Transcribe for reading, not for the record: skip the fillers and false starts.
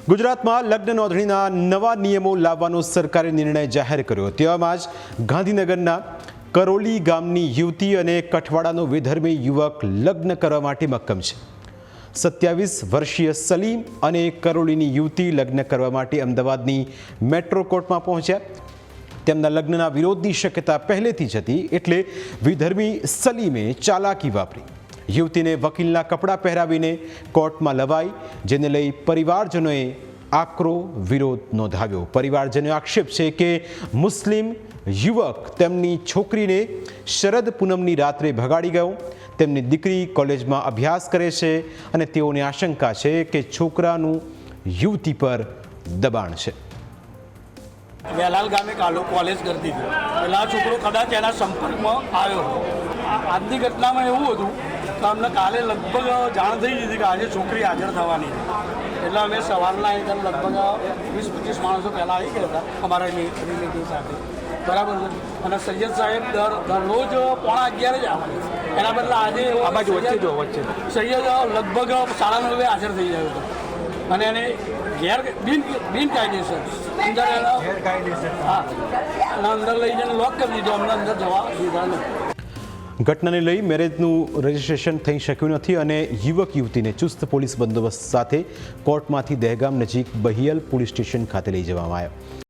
ગુજરાતમાં લગ્ન નોંધણીના નવા નિયમો લાવવાનો સરકારે નિર્ણય જાહેર કર્યો। તેવામાં જ ગાંધીનગરના કરોલી ગામની યુવતી અને કઠવાડાનો વિધર્મી યુવક લગ્ન કરવા માટે મક્કમ છે। 27 વર્ષીય સલીમ અને કરોલીની યુવતી લગ્ન કરવા માટે અમદાવાદની મેટ્રો કોર્ટમાં પહોંચ્યા। તેમના લગ્નના વિરોધની શક્યતા પહેલેથી જ હતી, એટલે વિધર્મી સલીમે ચાલાકી વાપરી યુવતીને વકીલના કપડાં પહેરાવીને કોર્ટમાં લવાઈ, જેને લઈ પરિવારજનોએ આકરો વિરોધ નોંધાવ્યો। પરિવારજનોએ આક્ષેપ છે કે મુસ્લિમ યુવક તેમની છોકરીને શરદ પૂનમની રાત્રે ભગાડી ગયો। તેમની દીકરી કોલેજમાં અભ્યાસ કરે છે અને તેઓને આશંકા છે કે છોકરાનું યુવતી પર દબાણ છે। વેલાલ ગામે કોલેજ કરતી હતી, એટલે આ છોકરો કદાચ એના સંપર્કમાં આવ્યો। આજની ઘટનામાં એવું હતું કે અમને કાલે લગભગ જાણ થઈ હતી કે આજે છોકરી હાજર થવાની હતી, એટલે અમે સવારના અહીં લગભગ 20-25 માણસો પહેલાં આવી ગયા હતા અમારા રિલેટિવ સાથે, બરાબર છે। અને સૈયદ સાહેબ દરરોજ 11:15 જ આવે, એના બદલે આજે વચ્ચે સૈયદ લગભગ 9:30 હાજર થઈ ગયો હતો અને એને બિનકાયદેસર અંદર લઈ જઈને લોક કરી દીધો, અમને અંદર જવા દીધા નહીં। ઘટનાને લઈ મેરેજનું રજીસ્ટ્રેશન થઈ શક્યું નથી અને યુવક યુવતીને ચુસ્ત પોલીસ બંદોબસ્ત સાથે કોર્ટમાંથી દહેગામ નજીક બહિયલ પોલીસ સ્ટેશન ખાતે લઈ જવામાં આવ્યા।